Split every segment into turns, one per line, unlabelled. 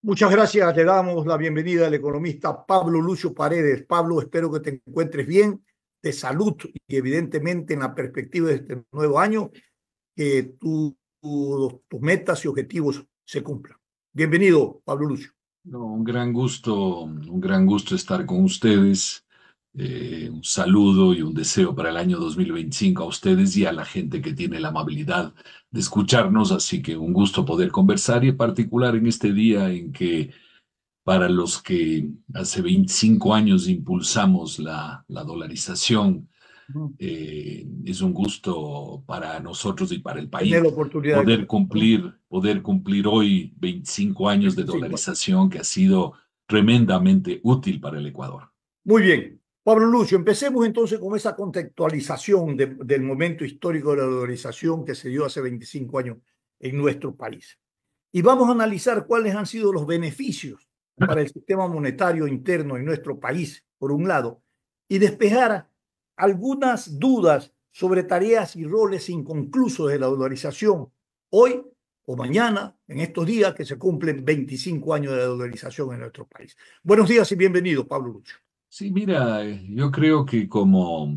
Muchas gracias. Le damos la bienvenida al economista Pablo Lucio Paredes. Pablo, espero que te encuentres bien, de salud y evidentemente en la perspectiva de este nuevo año, que tus metas y objetivos se cumplan. Bienvenido, Pablo Lucio.
No, un gran gusto estar con ustedes. Un saludo y un deseo para el año 2025 a ustedes y a la gente que tiene la amabilidad de escucharnos. Así que un gusto poder conversar y en particular en este día en que para los que hace 25 años impulsamos la dolarización, es un gusto para nosotros y para el
Tener
país
la oportunidad de conversar, ¿no?
poder cumplir hoy 25 años de
25 años.
dolarización que ha sido tremendamente útil para el Ecuador.
Muy bien. Pablo Lucio, empecemos entonces con esa contextualización del momento histórico de la dolarización que se dio hace 25 años en nuestro país. Y vamos a analizar cuáles han sido los beneficios para el sistema monetario interno en nuestro país, por un lado, y despejar algunas dudas sobre tareas y roles inconclusos de la dolarización hoy o mañana, en estos días que se cumplen 25 años de la dolarización en nuestro país. Buenos días y bienvenido, Pablo Lucho.
Sí, mira, yo creo que como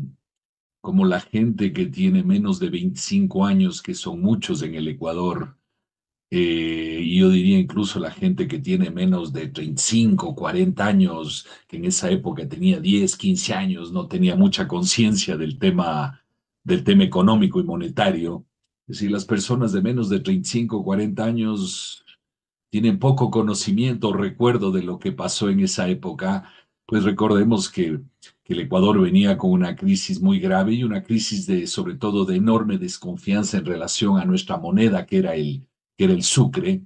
la gente que tiene menos de 25 años, que son muchos en el Ecuador, y yo diría incluso la gente que tiene menos de 35, 40 años, que en esa época tenía 10, 15 años, no tenía mucha conciencia del tema económico y monetario. Es decir, las personas de menos de 35, 40 años tienen poco conocimiento o recuerdo de lo que pasó en esa época. Pues recordemos que el Ecuador venía con una crisis muy grave y una crisis sobre todo de enorme desconfianza en relación a nuestra moneda, que era el sucre.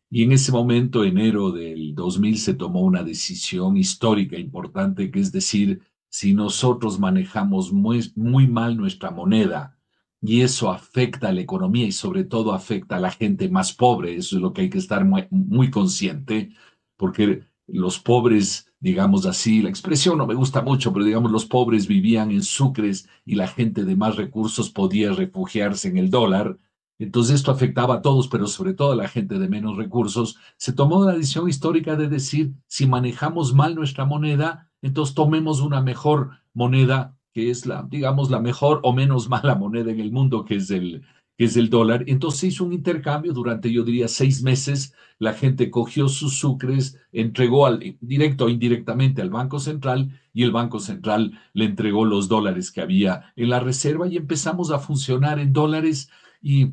Y en ese momento, enero del 2000, se tomó una decisión histórica importante, que es decir, si nosotros manejamos muy mal nuestra moneda y eso afecta a la economía y sobre todo afecta a la gente más pobre, eso es lo que hay que estar muy consciente, porque los pobres, digamos así, la expresión no me gusta mucho, pero digamos los pobres vivían en sucres y la gente de más recursos podía refugiarse en el dólar. Entonces esto afectaba a todos, pero sobre todo a la gente de menos recursos. Se tomó la decisión histórica de decir, si manejamos mal nuestra moneda, entonces tomemos una mejor moneda, que es digamos, la mejor o menos mala moneda en el mundo, que es el dólar. Entonces se hizo un intercambio durante, yo diría, 6 meses. La gente cogió sus sucres, entregó directo o indirectamente al Banco Central, y el Banco Central le entregó los dólares que había en la reserva y empezamos a funcionar en dólares. Y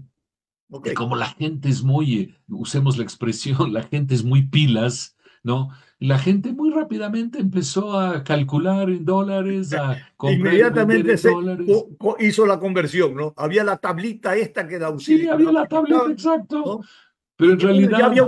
Ok.
y como la gente es muy, usemos la expresión, la gente es muy pilas, ¿no? La gente muy rápidamente empezó a calcular en dólares, a comprar y vender
Inmediatamente
en dólares.
hizo la conversión, ¿no? Había la tablita esta
Sí,
que la
había la tableta,
utilizaban,
exacto,
¿no?
pero en
Bueno,
realidad,
ya había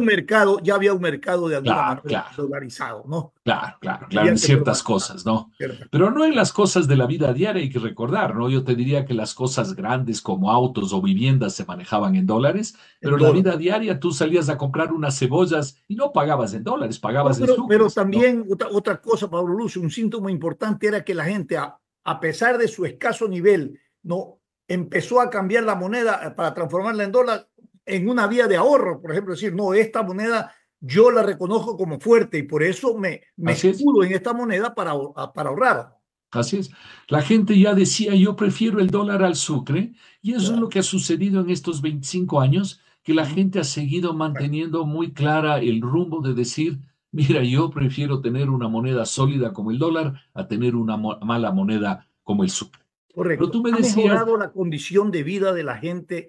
un mercado de alguna
claro,
manera
claro.
dolarizado, ¿no?
Claro, claro, claro, en
Había que
ciertas
formalizar
cosas, ¿no?
ciertas
Pero
cosas.
no en las cosas de la vida diaria, hay que recordar, ¿no? Yo te diría que las cosas grandes como autos o viviendas se manejaban en dólares, pero
En
en la
dólares.
vida diaria tú salías a comprar unas cebollas y no pagabas en dólares,
No,
pagabas en
pero
sucres, ¿no?
también otra cosa, Pablo Lucio, un síntoma importante era que la gente, a pesar de su escaso nivel, no empezó a cambiar la moneda para transformarla en dólar en una vía de ahorro, por ejemplo, decir, no, esta moneda yo la reconozco como fuerte y por eso me
Así es,
escudo en esta moneda para ahorrar.
así es. La gente ya decía, yo prefiero el dólar al sucre, y eso es lo
Claro.
que ha sucedido en estos 25 años, que la
Ujú.
gente ha seguido manteniendo muy clara el rumbo de decir, mira, yo prefiero tener una moneda sólida como el dólar a tener una mala moneda como el sucre. Pero
Correcto.
tú me
¿Ha
decías,
mejorado la condición de vida de la gente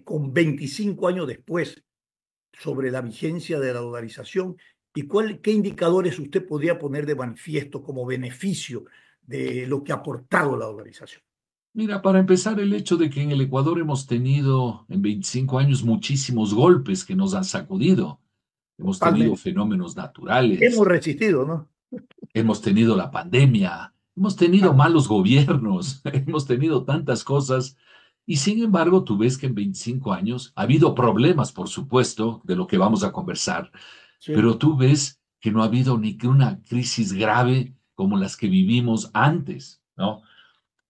con 25 años después sobre la vigencia de la dolarización y qué indicadores usted podría poner de manifiesto como beneficio de lo que ha aportado la dolarización?
mira, para empezar, el hecho de que en el Ecuador hemos tenido en 25 años muchísimos golpes que nos han sacudido. Hemos tenido
Totalmente.
fenómenos naturales,
Hemos resistido, ¿no?
hemos tenido la pandemia, hemos tenido
Ah,
malos gobiernos, hemos tenido tantas cosas. Y sin embargo, tú ves que en 25 años ha habido problemas, por supuesto, de lo que vamos a conversar,
sí.
pero tú ves que no ha habido ni que una crisis grave como las que vivimos antes, ¿no?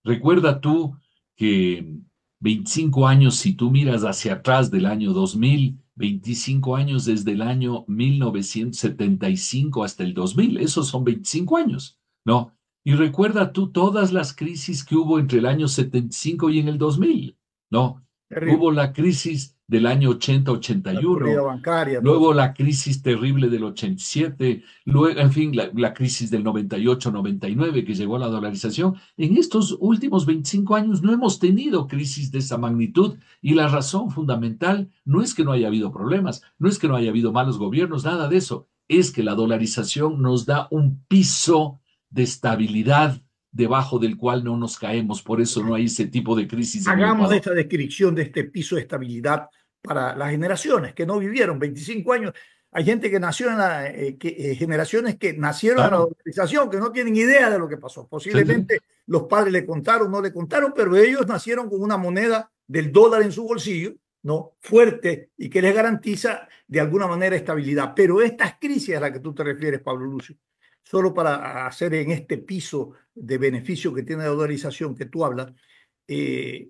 Recuerda tú que 25 años, si tú miras hacia atrás del año 2000, 25 años desde el año 1975 hasta el 2000. Esos son 25 años, ¿no? Y recuerda tú todas las crisis que hubo entre el año 75 y en el 2000, ¿no?
Terrible.
Hubo la crisis del año 80,
La corrida
81,
bancaria, todo eso.
luego la crisis terrible del 87, luego, en fin, la crisis del 98, 99 que llegó a la dolarización. En estos últimos 25 años no hemos tenido crisis de esa magnitud y la razón fundamental no es que no haya habido problemas, no es que no haya habido malos gobiernos, nada de eso. Es que la dolarización nos da un piso de estabilidad debajo del cual no nos caemos. Por eso no hay ese tipo de crisis en el
Hagamos
Ecuador.
esta descripción de este piso de estabilidad para las generaciones que no vivieron 25 años. Hay gente que nació en generaciones que nacieron en la
Claro,
dolarización, que no tienen idea de lo que pasó.
sí, sí.
Posiblemente los padres le contaron, no le contaron, pero ellos nacieron con una moneda del dólar en su bolsillo, ¿no? Fuerte y que les garantiza de alguna manera estabilidad. Pero estas crisis a las que tú te refieres, Pablo Lucio, solo para hacer en este piso de beneficio que tiene la dolarización que tú hablas, eh,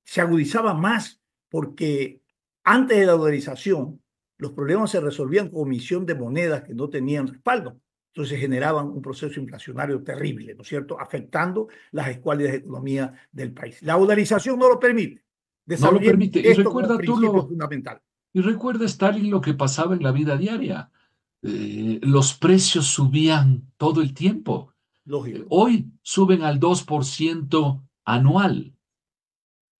se agudizaba más porque antes de la dolarización los problemas se resolvían con emisión de monedas que no tenían respaldo. Entonces generaban un proceso inflacionario terrible, ¿no es cierto?, afectando las escuálidas de economía del país. La dolarización no lo permite.
No lo
Desarrollemos
permite.
esto como principio fundamental.
Y recuerda, Stalin, lo que pasaba en la vida diaria. Los precios subían todo el tiempo.
Lógico.
Hoy suben al 2% anual.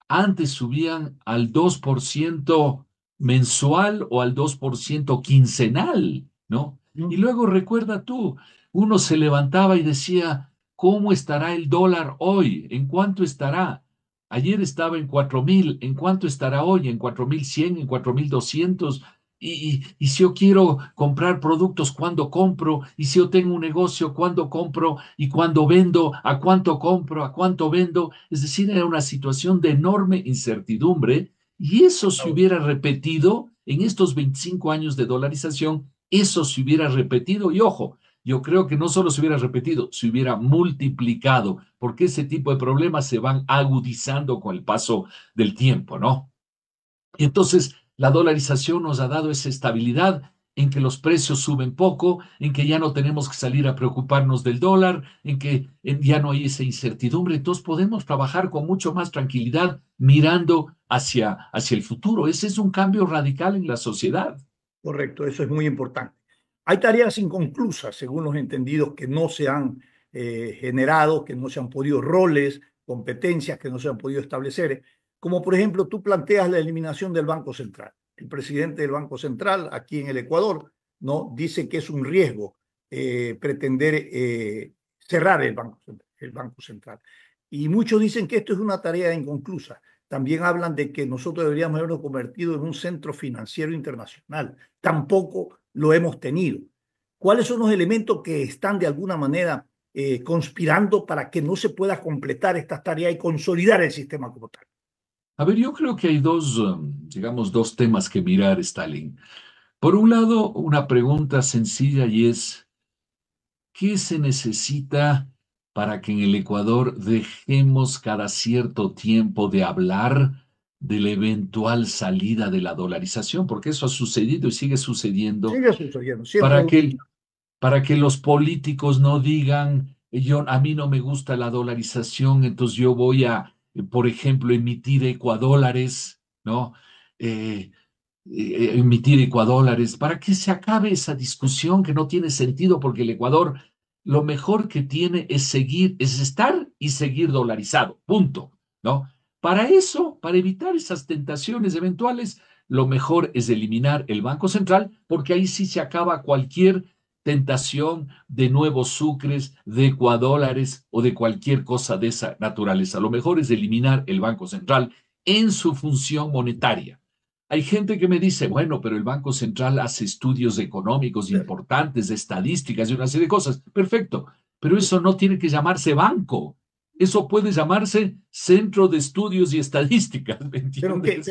Antes subían al 2% mensual o al 2% quincenal, ¿no? Y
¿No?
luego recuerda tú, uno se levantaba y decía, ¿cómo estará el dólar hoy? ¿En cuánto estará? Ayer estaba en 4.000, ¿en cuánto estará hoy? ¿En 4.100? ¿En 4.200? Y si yo quiero comprar productos, ¿cuándo compro? Y si yo tengo un negocio, ¿cuándo compro? Y cuándo vendo, ¿a cuánto compro? ¿A cuánto vendo? Es decir, era una situación de enorme incertidumbre y eso se hubiera repetido en estos 25 años de dolarización, eso se hubiera repetido y ojo, yo creo que no solo se hubiera repetido, se hubiera multiplicado, porque ese tipo de problemas se van agudizando con el paso del tiempo, ¿no? Y entonces la dolarización nos ha dado esa estabilidad en que los precios suben poco, en que ya no tenemos que salir a preocuparnos del dólar, en que ya no hay esa incertidumbre. Entonces podemos trabajar con mucho más tranquilidad mirando hacia el futuro. Ese es un cambio radical en la sociedad.
Correcto, eso es muy importante. Hay tareas inconclusas, según los entendidos, que no se han generado, que no se han podido, roles, competencias que no se han podido establecer, como por ejemplo tú planteas la eliminación del Banco Central. El presidente del Banco Central aquí en el Ecuador no dice que es un riesgo pretender cerrar el Banco Central. Y muchos dicen que esto es una tarea inconclusa. También hablan de que nosotros deberíamos habernos convertido en un centro financiero internacional. Tampoco lo hemos tenido. ¿Cuáles son los elementos que están de alguna manera conspirando para que no se pueda completar esta tarea y consolidar el sistema como tal?
A ver, yo creo que hay dos, digamos, dos temas que mirar, Stalin. Por un lado, una pregunta sencilla y es, ¿qué se necesita para que en el Ecuador dejemos cada cierto tiempo de hablar de la eventual salida de la dolarización? Porque eso ha sucedido y sigue sucediendo
Sigue sucediendo, siempre hay
para
un...
que los políticos no digan, a mí no me gusta la dolarización, entonces yo voy a, por ejemplo, emitir ecuadólares, ¿no? Eh, emitir ecuadólares, para que se acabe esa discusión que no tiene sentido, porque el Ecuador lo mejor que tiene es seguir, es estar y seguir dolarizado, punto, ¿no? Para eso, para evitar esas tentaciones eventuales, lo mejor es eliminar el Banco Central, porque ahí sí se acaba cualquier tentación de nuevos sucres, de ecuadólares o de cualquier cosa de esa naturaleza. Lo mejor es eliminar el Banco Central en su función monetaria. Hay gente que me dice, bueno, pero el Banco Central hace estudios económicos importantes, de estadísticas y una serie de cosas. Perfecto, pero eso no tiene que llamarse banco. Eso puede llamarse Centro de Estudios y Estadísticas, ¿me entiendes?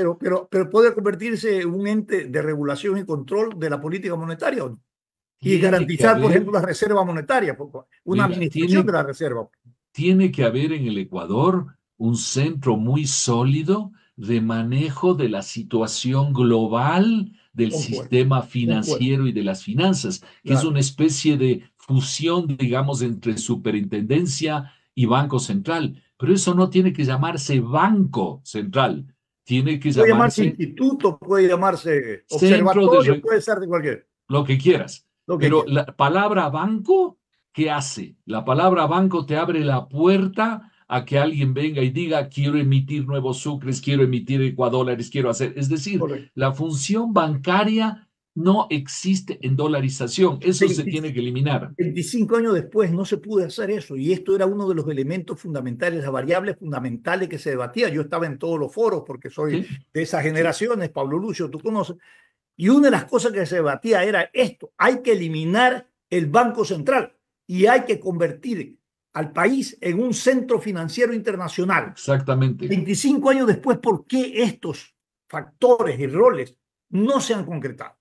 Pero puede convertirse en un ente de regulación y control de la política monetaria, ¿o no? Y
Tiene que
garantizar, por ejemplo,
haber,
la reserva monetaria, una
mira,
administración de la reserva.
tiene que haber en el Ecuador un centro muy sólido de manejo de la situación global del
concuerdo,
sistema
concuerdo,
financiero y de las finanzas, que es
claro.
una especie de fusión, digamos, entre superintendencia y Banco Central. Pero eso no tiene que llamarse Banco Central, tiene que
Puede llamarse
llamarse
instituto, puede llamarse
Centro de
observatorio, puede ser de cualquier,
lo que quieras.
lo que
Pero
quiera.
la palabra banco, ¿qué hace? La palabra banco te abre la puerta a que alguien venga y diga, quiero emitir nuevos sucres, quiero emitir ecuadólares, quiero hacer. Es decir,
Correcto.
la función bancaria no existe en dolarización. Eso se
20
tiene que eliminar.
25 años después no se pudo hacer eso y esto era uno de los elementos fundamentales, las variables fundamentales que se debatía. Yo estaba en todos los foros porque soy
Sí,
de esas
sí.
generaciones, Pablo Lucio, tú conoces, y una de las cosas que se debatía era esto, hay que eliminar el Banco Central y hay que convertir al país en un centro financiero internacional.
Exactamente.
25 años después, ¿por qué estos factores y roles no se han concretado?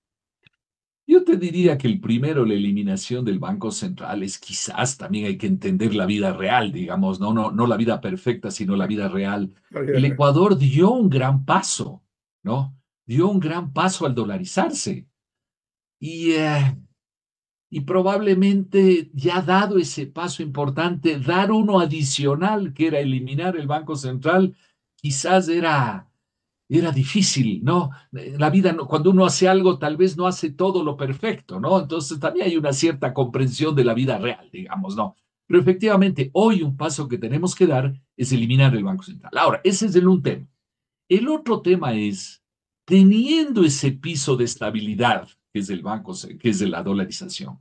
Yo te diría que el primero, la eliminación del Banco Central, es quizás también hay que entender la vida real, digamos, no la vida perfecta, sino la vida real. El Ecuador dio un gran paso, ¿no? Dio un gran paso al dolarizarse. Y, eh, y probablemente ya dado ese paso importante, dar uno adicional, que era eliminar el Banco Central, quizás era difícil, ¿no? La vida, cuando uno hace algo, tal vez no hace todo lo perfecto, ¿no? Entonces también hay una cierta comprensión de la vida real, digamos, ¿no? Pero efectivamente, hoy un paso que tenemos que dar es eliminar el Banco Central. Ahora, ese es el un tema. El otro tema es, teniendo ese piso de estabilidad, que es el banco, que es de la dolarización,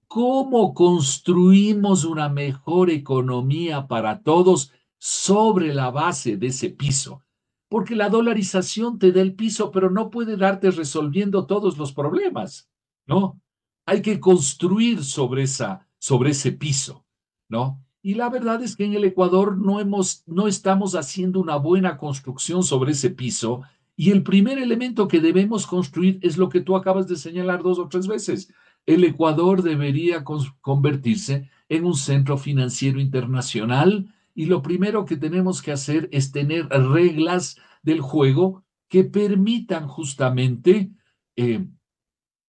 ¿cómo construimos una mejor economía para todos sobre la base de ese piso? Porque la dolarización te da el piso, pero no puede darte resolviendo todos los problemas, ¿no? Hay que construir sobre ese piso, ¿no? Y la verdad es que en el Ecuador no estamos haciendo una buena construcción sobre ese piso. Y el primer elemento que debemos construir es lo que tú acabas de señalar dos o tres veces. El Ecuador debería convertirse en un centro financiero internacional y lo primero que tenemos que hacer es tener reglas del juego que permitan justamente eh,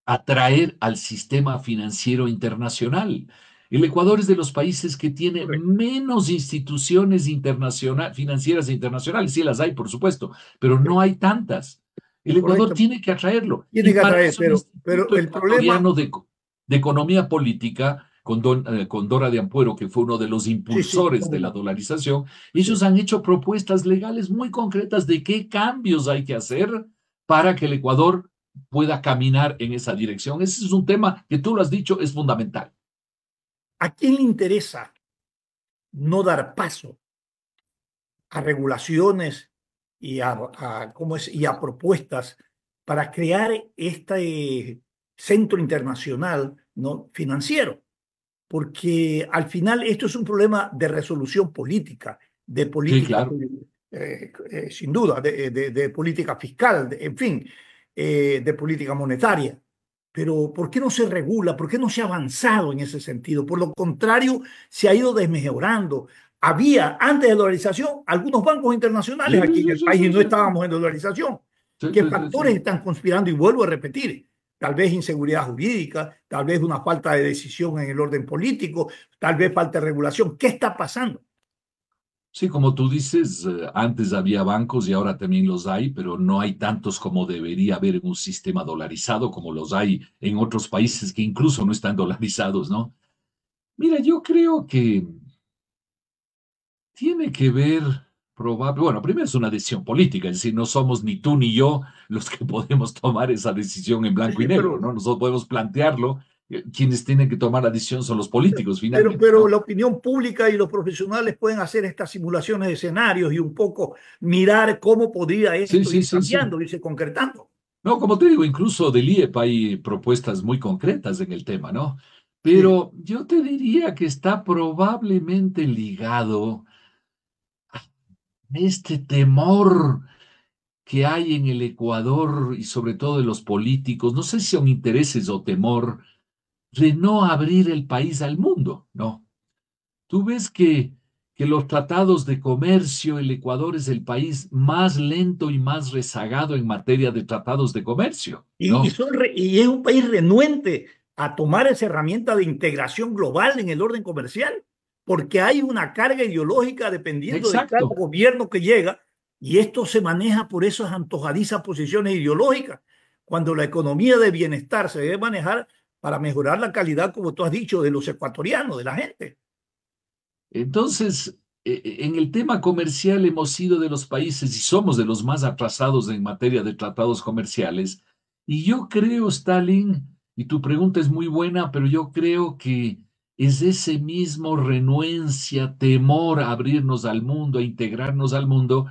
atraer al sistema financiero internacional. El Ecuador es de los países que tiene
Correcto,
menos instituciones financieras internacionales. Sí las hay, por supuesto, pero no
correcto,
hay tantas. El Ecuador
correcto.
tiene que atraerlo.
Tiene
Y
que
para
atraer,
eso el
pero
Instituto
el problema,
Ecuatoriano de Economía Política, con Dora de Ampuero, que fue uno de los
sí, sí,
impulsores de
cómo
la
no,
dolarización, ellos
sí.
han hecho propuestas legales muy concretas de qué cambios hay que hacer para que el Ecuador pueda caminar en esa dirección. Ese es un tema que tú lo has dicho, es fundamental.
¿A quién le interesa no dar paso a regulaciones y ¿cómo es? Y a propuestas para crear este centro internacional, ¿no? Financiero? Porque al final esto es un problema de resolución política, de
Sí,
política,
claro.
sin duda, de política fiscal, en fin, de política monetaria. Pero ¿por qué no se regula? ¿Por qué no se ha avanzado en ese sentido? Por lo contrario, se ha ido desmejorando. Había, antes de la dolarización, algunos bancos internacionales
Sí,
aquí en
sí,
el
sí,
país y
sí,
no
sí, sí.
estábamos en dolarización.
Sí,
¿Qué
sí, sí,
factores
sí.
están conspirando? Y vuelvo a repetir, tal vez inseguridad jurídica, tal vez una falta de decisión en el orden político, tal vez falta de regulación. ¿Qué está pasando?
Sí, como tú dices, antes había bancos y ahora también los hay, pero no hay tantos como debería haber en un sistema dolarizado como los hay en otros países que incluso no están dolarizados, ¿no? Mira, yo creo que tiene que ver, bueno, primero es una decisión política, es decir, no somos ni tú ni yo los que podemos tomar esa decisión en
Sí,
blanco y
sí,
negro, ¿no? Nosotros podemos plantearlo, quienes tienen que tomar la decisión son los políticos finalmente,
pero
¿no?
la opinión pública y los profesionales pueden hacer estas simulaciones de escenarios y un poco mirar cómo podría
Sí,
esto
sí,
ir
sí, sí.
cambiando, irse concretando.
No, como te digo, incluso del IEP hay propuestas muy concretas en el tema, ¿no?
Sí,
Pero yo te diría que está probablemente ligado a este temor que hay en el Ecuador y sobre todo de los políticos, no sé si son intereses o temor de no abrir el país al mundo, ¿no? Tú ves que que los tratados de comercio, el Ecuador es el país más lento y más rezagado en materia de tratados de comercio, ¿no?
Y es un país renuente a tomar esa herramienta de integración global en el orden comercial, porque hay una carga ideológica dependiendo de cada
Exacto.
gobierno que llega, y esto se maneja por esas antojadizas posiciones ideológicas, cuando la economía de bienestar se debe manejar para mejorar la calidad, como tú has dicho, de los ecuatorianos, de la gente.
Entonces, en el tema comercial hemos sido de los países y somos de los más atrasados en materia de tratados comerciales. Y yo creo, Stalin, y tu pregunta es muy buena, pero yo creo que es ese mismo renuencia, temor a abrirnos al mundo, a integrarnos al mundo,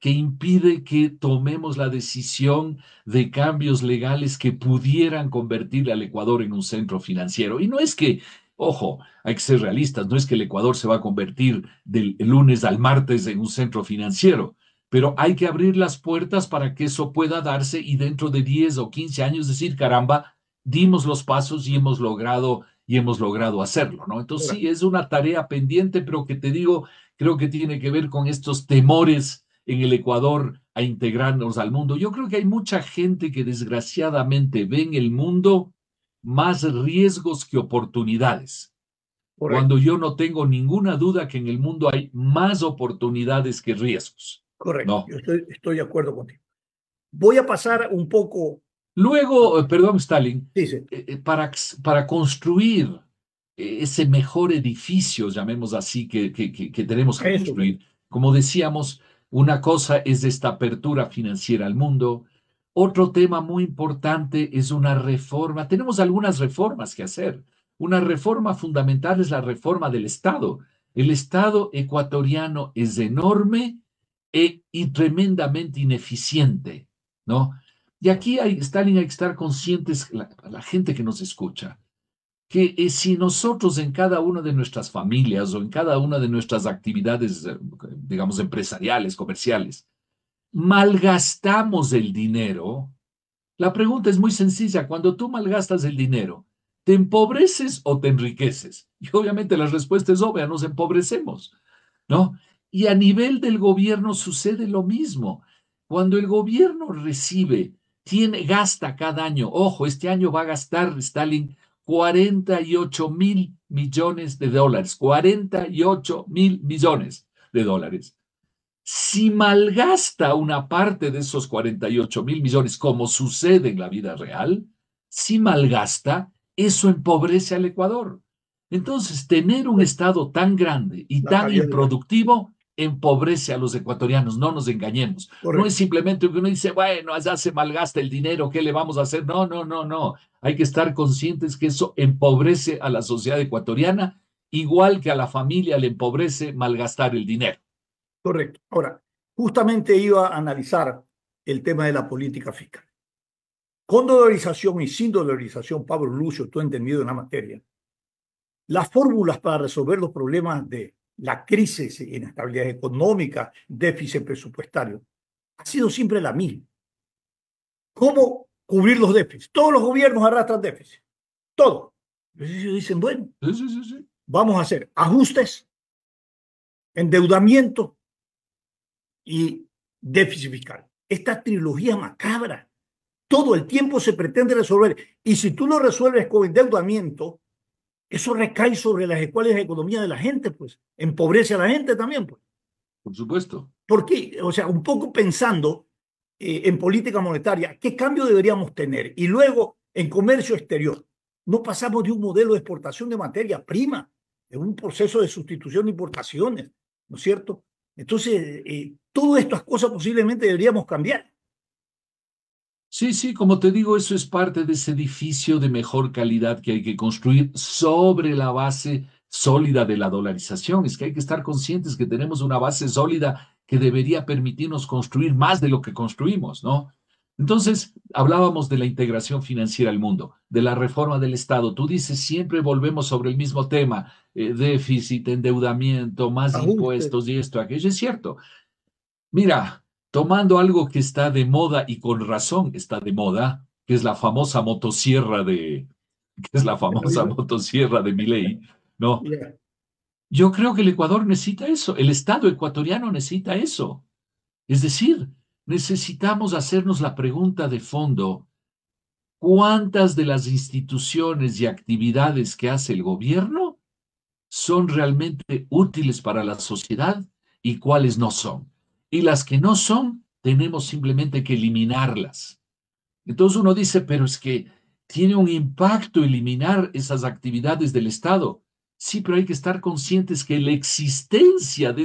que impide que tomemos la decisión de cambios legales que pudieran convertir al Ecuador en un centro financiero. Y no es que, ojo, hay que ser realistas, no es que el Ecuador se va a convertir del lunes al martes en un centro financiero, pero hay que abrir las puertas para que eso pueda darse y dentro de 10 o 15 años decir, caramba, dimos los pasos y hemos logrado hacerlo, ¿no? Entonces
Ahora,
sí, es una tarea pendiente, pero que te digo, creo que tiene que ver con estos temores en el Ecuador a integrarnos al mundo. Yo creo que hay mucha gente que desgraciadamente ve en el mundo más riesgos que oportunidades,
correcto,
cuando yo no tengo ninguna duda que en el mundo hay más oportunidades que riesgos.
correcto.
No.
Yo estoy de acuerdo contigo. Voy a pasar un poco,
Luego, perdón, Stalin,
dice,
para construir ese mejor edificio, llamemos así, que tenemos que
eso,
construir, como decíamos, una cosa es esta apertura financiera al mundo. Otro tema muy importante es una reforma. Tenemos algunas reformas que hacer. Una reforma fundamental es la reforma del Estado. El Estado ecuatoriano es enorme y tremendamente ineficiente, ¿no? Y aquí hay, Stalin, hay que estar conscientes, la gente que nos escucha, que si nosotros en cada una de nuestras familias o en cada una de nuestras actividades, digamos, empresariales, comerciales, malgastamos el dinero, la pregunta es muy sencilla. Cuando tú malgastas el dinero, ¿te empobreces o te enriqueces? Y obviamente la respuesta es obvia, nos empobrecemos, ¿no? Y a nivel del gobierno sucede lo mismo. Cuando el gobierno recibe, gasta cada año, ojo, este año va a gastar Stalin 48.000 millones de dólares, 48.000 millones de dólares. Si malgasta una parte de esos 48.000 millones, como sucede en la vida real, si malgasta, eso empobrece al Ecuador. Entonces, tener un Estado tan grande y
la
tan
calidad de vida.
improductivo empobrece a los ecuatorianos, no nos engañemos. No es
Correcto,
simplemente que uno dice, bueno, allá se malgasta el dinero, ¿qué le vamos a hacer? No, no, no, no. Hay que estar conscientes que eso empobrece a la sociedad ecuatoriana, igual que a la familia le empobrece malgastar el dinero.
correcto. Ahora, justamente iba a analizar el tema de la política fiscal. Con dolarización y sin dolarización, Pablo Lucio, tú entendido en la materia, las fórmulas para resolver los problemas de la crisis, inestabilidad económica, déficit presupuestario, ha sido siempre la misma. ¿Cómo cubrir los déficits? Todos los gobiernos arrastran déficit, todos. Entonces ellos dicen, bueno,
Sí, sí, sí, sí.
vamos a hacer ajustes, endeudamiento y déficit fiscal. Esta trilogía macabra, todo el tiempo se pretende resolver. Y si tú lo resuelves con endeudamiento, eso recae sobre las escuelas de economía de la gente, pues. Empobrece a la gente también, pues.
Por supuesto.
¿Por qué? O sea, un poco pensando en política monetaria, ¿qué cambio deberíamos tener? Y luego, en comercio exterior, no pasamos de un modelo de exportación de materia prima, de un proceso de sustitución de importaciones, ¿no es cierto? Entonces, todas estas cosas posiblemente deberíamos cambiar.
Sí, sí, como te digo, eso es parte de ese edificio de mejor calidad que hay que construir sobre la base sólida de la dolarización. Es que hay que estar conscientes que tenemos una base sólida que debería permitirnos construir más de lo que construimos, ¿no? Entonces, hablábamos de la integración financiera al mundo, de la reforma del Estado. Tú dices, siempre volvemos sobre el mismo tema, déficit, endeudamiento, más
Ajustes.
impuestos y esto, aquello. Es cierto. Mira, tomando algo que está de moda y con razón está de moda, que es la famosa motosierra de, que es la famosa motosierra de Milei, ¿no?
Yeah.
Yo creo que el Ecuador necesita eso, el Estado ecuatoriano necesita eso. Es decir, necesitamos hacernos la pregunta de fondo, ¿cuántas de las instituciones y actividades que hace el gobierno son realmente útiles para la sociedad y cuáles no son? Y las que no son, tenemos simplemente que eliminarlas. Entonces uno dice, pero es que tiene un impacto eliminar esas actividades del Estado. Sí, pero hay que estar conscientes que la existencia de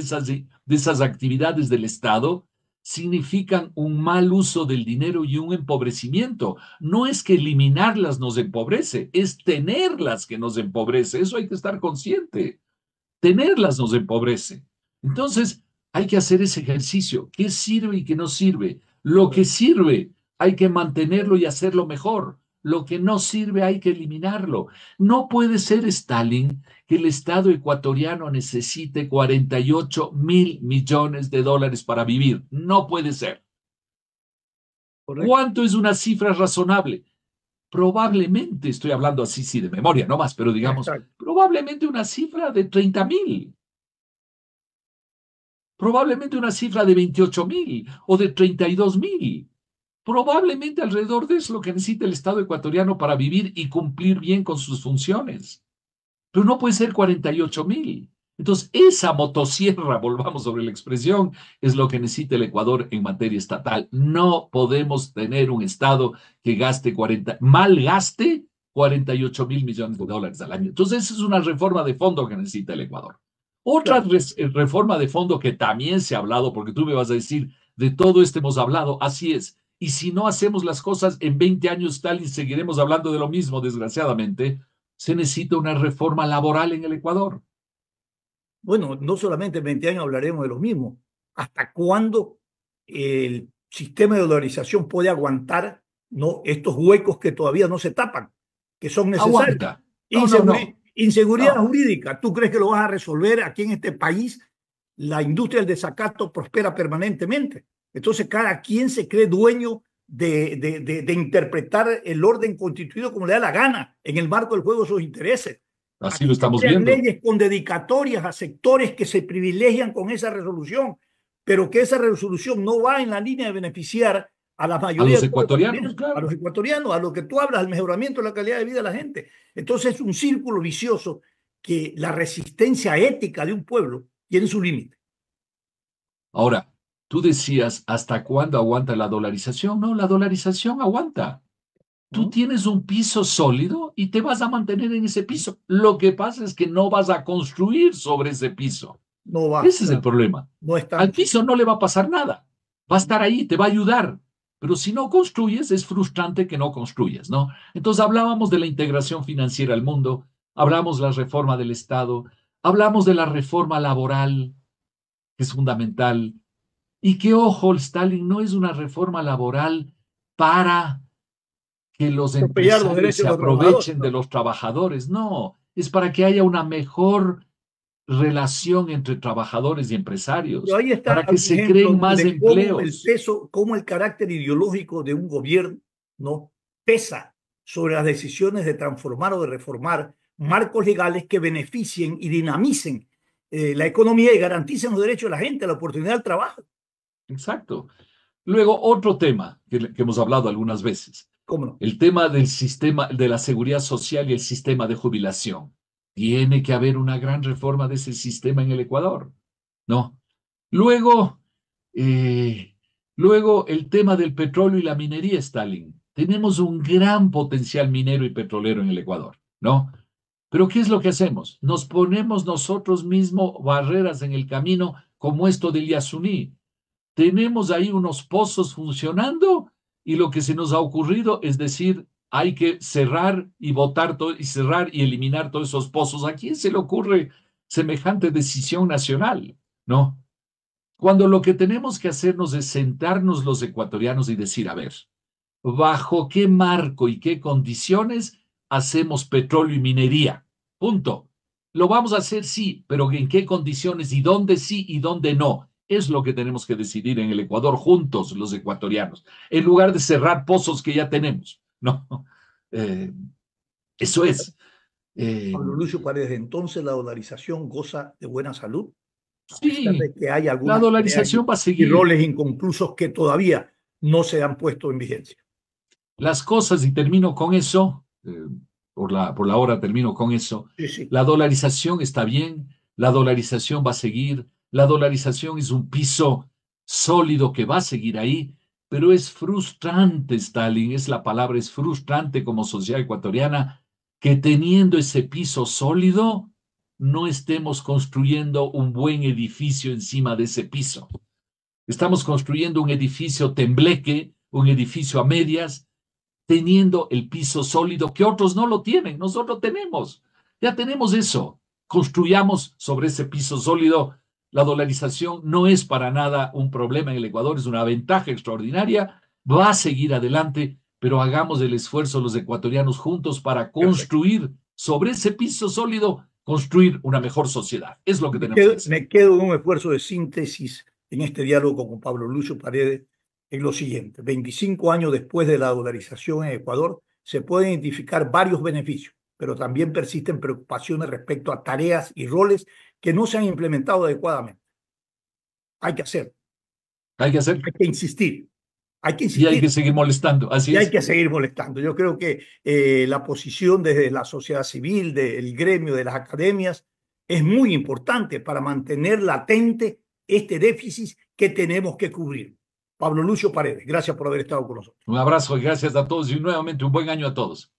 esas actividades del Estado significan un mal uso del dinero y un empobrecimiento. No es que eliminarlas nos empobrece, es tenerlas que nos empobrece. Eso hay que estar consciente. Tenerlas nos empobrece. Entonces, hay que hacer ese ejercicio. ¿Qué sirve y qué no sirve? Lo que sirve, hay que mantenerlo y hacerlo mejor. Lo que no sirve, hay que eliminarlo. No puede ser, Stalin, que el Estado ecuatoriano necesite 48.000 millones de dólares para vivir. No puede ser.
Correcto.
¿Cuánto es una cifra razonable? Probablemente, estoy hablando así, sí, de memoria, no más, pero digamos,
Exacto.
probablemente una cifra de 30.000. Probablemente una cifra de 28.000 o de 32.000. Probablemente alrededor de eso es lo que necesita el Estado ecuatoriano para vivir y cumplir bien con sus funciones. Pero no puede ser 48.000. Entonces, esa motosierra, volvamos sobre la expresión, es lo que necesita el Ecuador en materia estatal. No podemos tener un Estado que malgaste 48.000 millones de dólares al año. Entonces, esa es una reforma de fondo que necesita el Ecuador. Otra
Claro.
reforma de fondo que también se ha hablado, porque tú me vas a decir, de todo esto hemos hablado, así es. Y si no hacemos las cosas en 20 años, Stalin, seguiremos hablando de lo mismo, desgraciadamente. Se necesita una reforma laboral en el Ecuador.
Bueno, no solamente en 20 años hablaremos de lo mismo. ¿Hasta cuándo el sistema de dolarización puede aguantar, ¿no?, estos huecos que todavía no se tapan, que son necesarios?
Aguanta. No, no, no,
Inseguridad
no.
jurídica. ¿Tú crees que lo vas a resolver aquí en este país? La industria del desacato prospera permanentemente. Entonces, cada quien se cree dueño de interpretar el orden constituido como le da la gana en el marco del juego de sus intereses.
Así lo
Aquí se
estamos
crean
viendo.
leyes con dedicatorias a sectores que se privilegian con esa resolución, pero que esa resolución no va en la línea de beneficiar a la
A
mayoría
los
del pueblo
ecuatorianos,
ecuatoriano, a
claro.
los ecuatorianos, a lo que tú hablas, al mejoramiento de la calidad de vida de la gente. Entonces es un círculo vicioso que la resistencia ética de un pueblo tiene su límite.
Ahora, tú decías, ¿hasta cuándo aguanta la dolarización? No, la dolarización aguanta. Tú
¿No?
tienes un piso sólido y te vas a mantener en ese piso. Lo que pasa es que no vas a construir sobre ese piso.
No va,
Ese es el
claro,
problema.
no
Al
estamos.
piso no le va a pasar nada. Va a estar ahí, te va a ayudar. Pero si no construyes, es frustrante que no construyas, ¿no? Entonces hablábamos de la integración financiera al mundo, hablamos de la reforma del Estado, hablamos de la reforma laboral, que es fundamental. Y que, ojo, Stalin, no es una reforma laboral para que los
Atropellar los
empresarios
derechos
se
de los trabajadores,
aprovechen de
¿no?
los trabajadores. No, es para que haya una mejor relación entre trabajadores y
Pero
empresarios,
ahí está
para que
un
se creen
ejemplo
más
de cómo el
empleos.
peso, cómo el carácter ideológico de un gobierno, ¿no?, pesa sobre las decisiones de transformar o de reformar marcos legales que beneficien y dinamicen la economía y garanticen los derechos de la gente, la oportunidad del trabajo.
Exacto. Luego, otro tema que hemos hablado algunas veces,
¿Cómo no?
el tema del sistema de la seguridad social y el sistema de jubilación. Tiene que haber una gran reforma de ese sistema en el Ecuador, ¿no? Luego, eh, luego el tema del petróleo y la minería, Stalin. Tenemos un gran potencial minero y petrolero en el Ecuador, ¿no? Pero ¿qué es lo que hacemos? Nos ponemos nosotros mismos barreras en el camino, como esto del Yasuní. Tenemos ahí unos pozos funcionando y lo que se nos ha ocurrido es decir, hay que cerrar y botar todo y cerrar y eliminar todos esos pozos. ¿A quién se le ocurre semejante decisión nacional? ¿No? Cuando lo que tenemos que hacernos es sentarnos los ecuatorianos y decir, a ver, ¿bajo qué marco y qué condiciones hacemos petróleo y minería? Punto. Lo vamos a hacer, sí, pero ¿en qué condiciones y dónde sí y dónde no? Es lo que tenemos que decidir en el Ecuador juntos, los ecuatorianos, en lugar de cerrar pozos que ya tenemos. No, eh, eso es.
Pablo Lucio Paredes, entonces la dolarización goza de buena salud, a pesar
Sí,
de que hay
la
algunas tareas
dolarización va a
y
seguir.
roles inconclusos que todavía no se han puesto en vigencia.
Las cosas, y termino con eso, por la hora termino con eso,
Sí, sí,
la dolarización está bien, la dolarización va a seguir, la dolarización es un piso sólido que va a seguir ahí, pero es frustrante, Stalin, es la palabra, es frustrante como sociedad ecuatoriana que teniendo ese piso sólido no estemos construyendo un buen edificio encima de ese piso. Estamos construyendo un edificio tembleque, un edificio a medias, teniendo el piso sólido que otros no lo tienen, nosotros tenemos, ya tenemos eso. Construyamos sobre ese piso sólido. La dolarización no es para nada un problema en el Ecuador, es una ventaja extraordinaria, va a seguir adelante, pero hagamos el esfuerzo los ecuatorianos juntos para
perfecto.
construir sobre ese piso sólido, construir una mejor sociedad. Es lo que tenemos que hacer.
Me quedo en un esfuerzo de síntesis en este diálogo con Pablo Lucio Paredes en lo siguiente. 25 años después de la dolarización en Ecuador, se pueden identificar varios beneficios, pero también persisten preocupaciones respecto a tareas y roles que no se han implementado adecuadamente. Hay que hacer,
Hay que hacer
hay que insistir, hay que
y hay que
insistir
seguir molestando, así
y hay
es.
que seguir molestando. Yo creo que la posición desde la sociedad civil, del gremio, de las academias, es muy importante para mantener latente este déficit que tenemos que cubrir. Pablo Lucio Paredes, gracias por haber estado con nosotros.
Un abrazo y gracias a todos y nuevamente un buen año a todos.